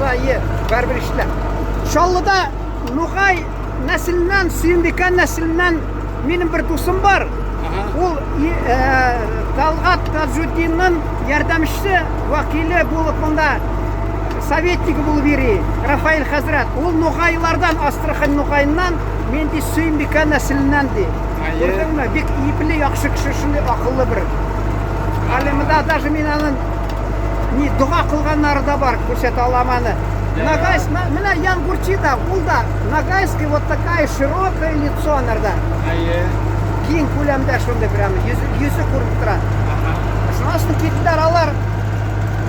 болса, бәрбір ішлі. Шаллыда Нұғай нәсілінен, Сүйінбекен нәсілінен менің бір досым бар. Ол Талғат Таджуддиннің ярдәмшісі, вакилі болып онда советнигі болып ері, Рафаил Хазрат. Ол Нұғайлардан, Астрахань Нұғайынан, мен де Сүйінбекен нәсілінен де. Көрдің ме? Бек ипілі, яқшы кіші шынды ақылы бір. Алеміда даже мен анын дұға қылғанлары да бар, көрсет аламаны. Ногайск, мына Янгурчида, ол да Ногайский вот такая широкое лицо анарда. Кең көлемде шонда прямо, yüzі көріп тұрады. Шунасын кетілер алар,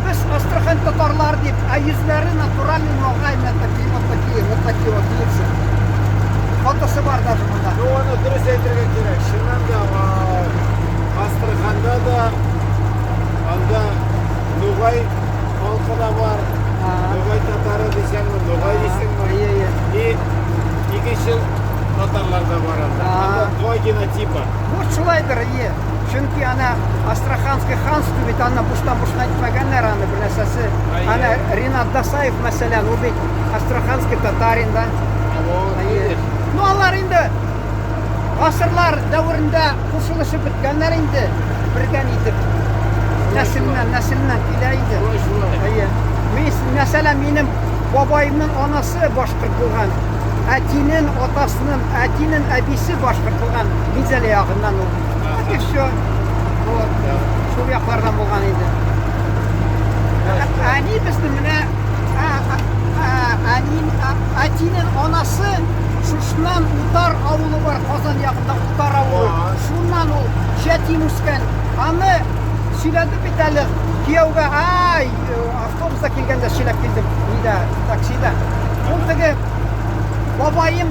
біз Астрахань татарлар деп, а yüzлері натуральный Ноғай, вот такие вот лица. Фотосы бар даже мұнда. Ну, оны дұрыс айтырға керек. Шыннан да Астраханда да, анда Ноғай халқы да бар. Ноғай татары десең, Ноғай десең бар. И екінші татарлар да бар анда. Анда два генотипа. Вот шулайдыр, Чүнки ана Астраханский ханство бит ана буштан айтпаганнар аны бір нәрсесі. Ана Ринат Дасаев мәселен, ол бит Астраханский татарин да. Ну, алар инде ғасырлар дәуірінде қосылышып біткенлер инде бірген етіп нәсілінен келе инде. Мәселен, менің бабайымның анасы башқұрт болған, әтинің атасының, әтинің әбесі башқұрт болған, Мизәлі ағынан ол. И все. Шул яқлардан болған инде. Әни біздің міне әтинің анасы Шушнан Утар ауылы бар, Қазан яғында Утар ауылы. Шуннан ол жетим өскен. Аны сөйледі бит әлі күйеуге, автобуста келгенде сөйлеп келдім, таксида. Ол теге бабайым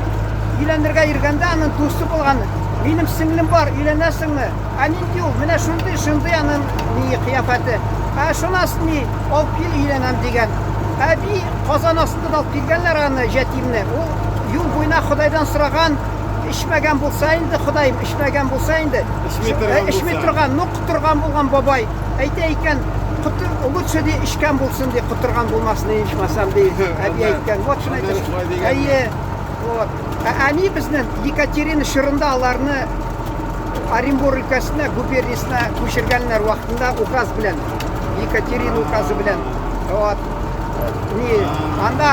үйленерге ергенде аның досы болған. Менің сіңлім бар, үйленесіңмі? Нинди ол, міне шындай аның қияфәті. Шунасын алып кел үйленем деген. Әби Қазан астында алып келгенлер аны жетимне. Ол Юл бойына Құдайдан сұраған, ішмеген болса енді, Құдайым ішмеген болса енді. Ішмей тұрған, құтырған болған бабай. Әйте екен, лучше де ішкен болсын де, құтырған болмасын ішмасам де, әбі әйткен. Вот шын айтыр. Әне біздің Екатерина шырында аларыны Оренбур өлкәсіне, губерниясына көшіргенлер уақытында указ білен. Екатерина указы білен. Анда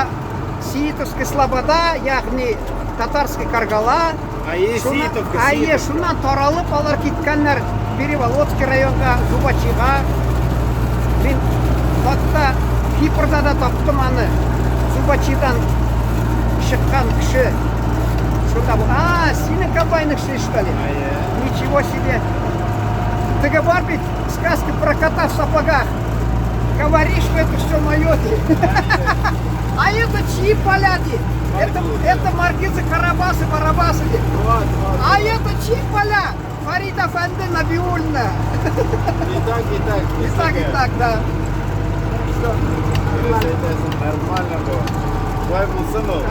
Сиитовский Слобода, яғни татарский Каргала. Сиитовка. Шуннан таралып алар кеткенлер Переволодский районға, Зубачиға. Мен ватта Кипрда да таптым аны. Зубачидан шыққан кіші. Шунда бұл. Сенің комбайның кіші, что ли? Ничего себе. Ты бар бит, сказки про кота в сапогах. Говоришь, что это все мое. А это чьи поля? Это маркизы Карабасы, Барабасы. А это чьи поля? Фарид Афенди Набиульна. И так, да. Нормально было. Былай болсын ол.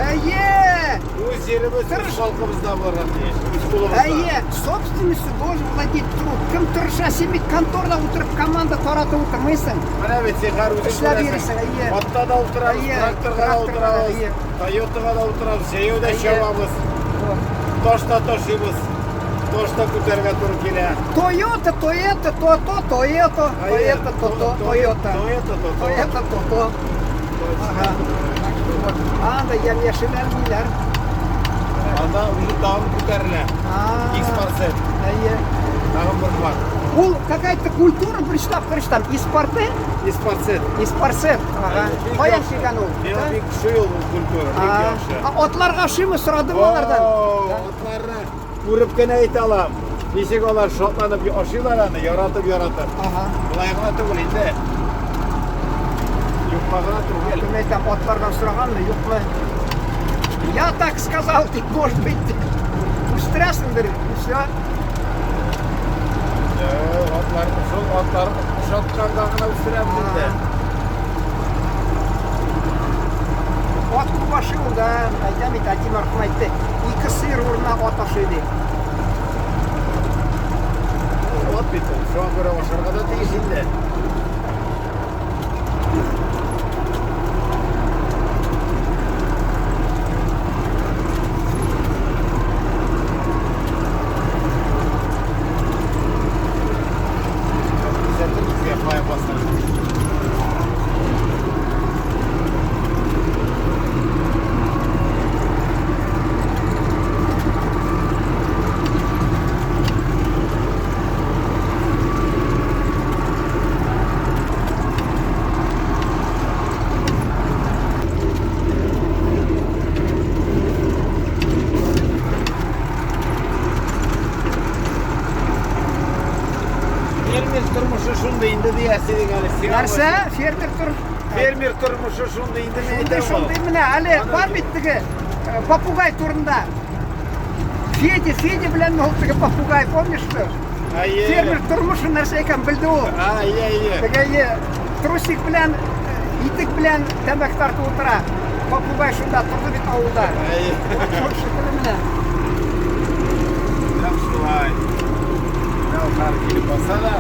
Өз жеріміз, өз халқымызда барған дейш, өз қолымызда. Собственностью должен владеть труд. Кім тұрыша семейт конторда отырып, команда тараты отырмайсың. Мына бет, сен қар өзің көресің. Батта да отырамыз, тракторға да отырамыз, Тойотаға да отырамыз, жаяу да шабамыз. Тошта тошимыз, тошта көтерге тұрып келе. Тойота, Анда емешілер милер. Анда уже дағын көтерілі. X-Parset. Дағын бір бар. Ол какая-то культура пришла, там, X-Parset? X-Parset. Қаян шеген ол? Бек күші ол культура. Отларға шымы сұрадым олардан? Отларына көріп кәне айта алам. Нешек олар шотланып ашилар аны, яратып. Бұлайғына түгіл енді. Юқпағына түгіл. Мен айтам, отлардан сұраған мы, юқ мы? Я так сказал, ты, может быть, устрясыңдыр, и все. Отларын ұшатқандағына үстірем дейді. От күпашыл, да, айтам, Атим Арқын айтты, 2 сиыр орнына от ашыды. От бейті, соған көрі ашарға да тегесінде. нәрсе деген сен Нәрсе, фермер тұр. фермер тұрмышы шунда енді мен айтамын Шундай міне, әлі бар биттігі попугай турында. Федя білән ол тігі попугай, помнишь что? Фермер тұрмышы нәрсе екен білді ол. Иә. Тігі трусик білән, итік білән тәмәк тартып отыра. Попугай шунда тұрды бит ауылда. Çok şükür міне. Дәп шулай. Дәу қар келіп баса да.